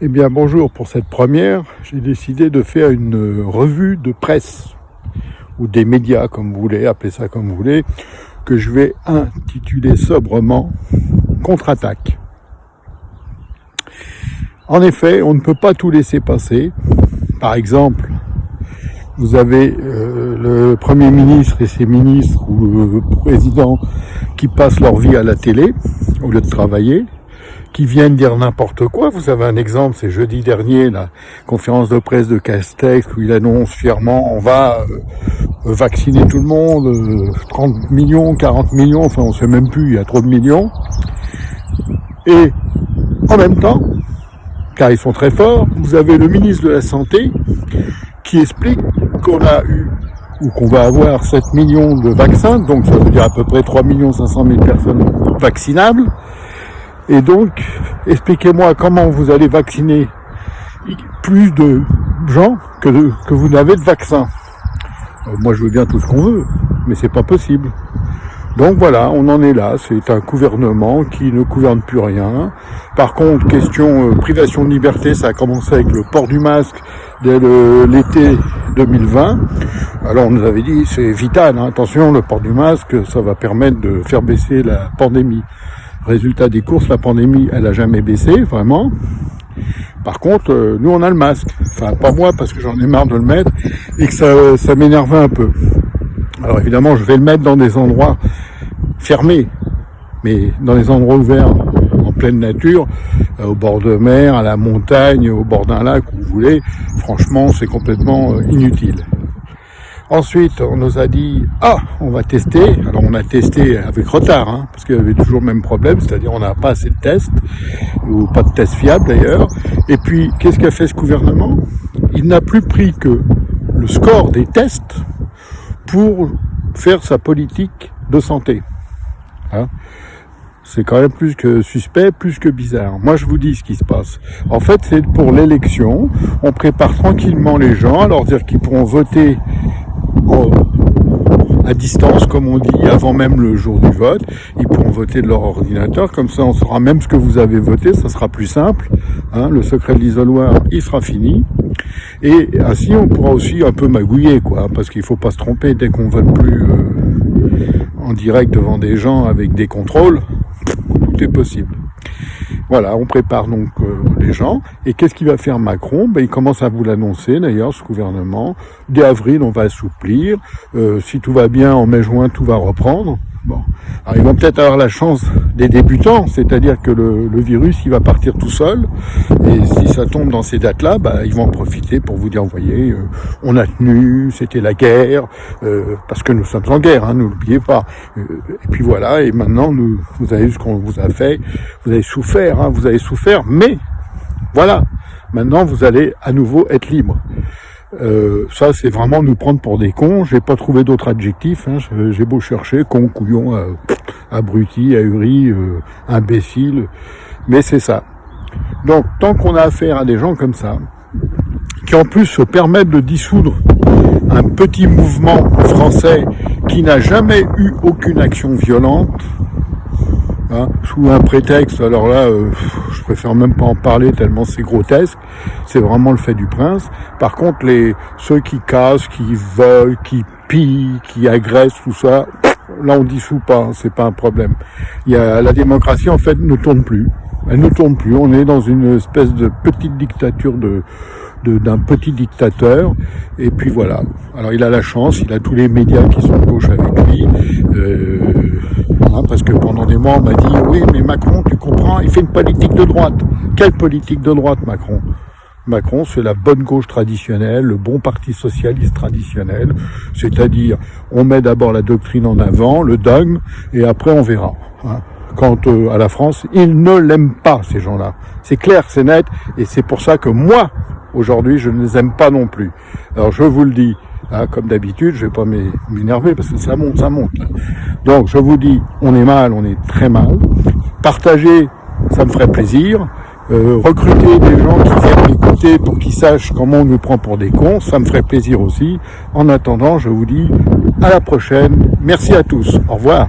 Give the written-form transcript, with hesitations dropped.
Eh bien bonjour, pour cette première, j'ai décidé de faire une revue de presse, ou des médias comme vous voulez, appelez ça comme vous voulez, que je vais intituler sobrement « Contre-attaque ». En effet, on ne peut pas tout laisser passer. Par exemple, vous avez le Premier ministre et ses ministres, ou le président, qui passent leur vie à la télé, au lieu de travailler, qui viennent dire n'importe quoi. Vous avez un exemple, c'est jeudi dernier, la conférence de presse de Castex, où il annonce fièrement, on va vacciner tout le monde, 30 millions, 40 millions, enfin on sait même plus, il y a trop de millions. Et en même temps, car ils sont très forts, vous avez le ministre de la Santé qui explique qu'on a eu, ou qu'on va avoir 7 millions de vaccins, donc ça veut dire à peu près 3 500 000 personnes vaccinables. Et donc, expliquez-moi comment vous allez vacciner plus de gens que vous n'avez de vaccins. Moi, je veux bien tout ce qu'on veut, mais c'est pas possible. Donc voilà, on en est là. C'est un gouvernement qui ne gouverne plus rien. Par contre, question privation de liberté, ça a commencé avec le port du masque dès l'été 2020. Alors on nous avait dit c'est vital, hein, attention, le port du masque, ça va permettre de faire baisser la pandémie. Résultat des courses, la pandémie, elle a jamais baissé, vraiment. Par contre, nous, on a le masque. Enfin, pas moi, parce que j'en ai marre de le mettre et que ça m'énervait un peu. Alors, évidemment, je vais le mettre dans des endroits fermés, mais dans des endroits ouverts, en pleine nature, au bord de mer, à la montagne, au bord d'un lac, où vous voulez. Franchement, c'est complètement inutile. Ensuite, on nous a dit, on va tester. Alors, on a testé avec retard, hein, parce qu'il y avait toujours le même problème, c'est-à-dire on n'a pas assez de tests, ou pas de tests fiables d'ailleurs. Et puis, qu'est-ce qu'a fait ce gouvernement? Il n'a plus pris que le score des tests pour faire sa politique de santé. Hein, c'est quand même plus que suspect, plus que bizarre. Moi, je vous dis ce qui se passe. En fait, c'est pour l'élection. On prépare tranquillement les gens, à leur dire qu'ils pourront voter à distance, comme on dit, avant même le jour du vote. Ils pourront voter de leur ordinateur, comme ça on saura même ce que vous avez voté, ça sera plus simple. Hein, le secret de l'isoloir, il sera fini. Et ainsi, on pourra aussi un peu magouiller, quoi, parce qu'il faut pas se tromper, dès qu'on vote plus en direct devant des gens avec des contrôles, tout est possible. Voilà, on prépare donc les gens. Et qu'est-ce qu'il va faire Macron? Il commence à vous l'annoncer d'ailleurs, ce gouvernement. Dès avril, on va assouplir. Si tout va bien, en mai-juin, tout va reprendre. Bon, alors ils vont peut-être avoir la chance des débutants, c'est-à-dire que le virus, il va partir tout seul. Et si ça tombe dans ces dates-là, ils vont en profiter pour vous dire, vous voyez, on a tenu, c'était la guerre, parce que nous sommes en guerre, hein, ne l'oubliez pas. Et puis voilà, et maintenant, vous avez vu ce qu'on vous a fait, vous avez souffert, hein, vous avez souffert, mais voilà, maintenant vous allez à nouveau être libre. Ça, c'est vraiment nous prendre pour des cons. J'ai pas trouvé d'autres adjectifs. Hein. J'ai beau chercher, con, couillon, abruti, ahuri, imbécile, mais c'est ça. Donc, tant qu'on a affaire à des gens comme ça, qui en plus se permettent de dissoudre un petit mouvement français qui n'a jamais eu aucune action violente, hein, sous un prétexte, alors là, je préfère même pas en parler tellement c'est grotesque, c'est vraiment le fait du prince. Par contre, ceux qui cassent, qui volent, qui pillent, qui agressent, tout ça, là on dissout pas, hein, c'est pas un problème. La démocratie en fait ne tourne plus, elle ne tourne plus, on est dans une espèce de petite dictature d'un petit dictateur, et puis voilà. Alors il a la chance, il a tous les médias qui sont de gauche avec lui, parce que pendant des mois on m'a dit oui mais Macron, tu comprends, il fait une politique de droite. Quelle politique de droite Macron? Macron, c'est la bonne gauche traditionnelle, le bon parti socialiste traditionnel, c'est-à-dire on met d'abord la doctrine en avant, le dogme, et après on verra. Hein. Quant à la France, ils ne l'aiment pas, ces gens-là. C'est clair, c'est net, et c'est pour ça que moi, aujourd'hui, je ne les aime pas non plus. Alors je vous le dis, hein, comme d'habitude, je vais pas m'énerver parce que ça monte. Là. Donc je vous dis, on est mal, on est très mal. Partagez, ça me ferait plaisir. Recruter des gens qui viennent m'écouter pour qu'ils sachent comment on nous prend pour des cons, ça me ferait plaisir aussi. En attendant, je vous dis à la prochaine. Merci à tous. Au revoir.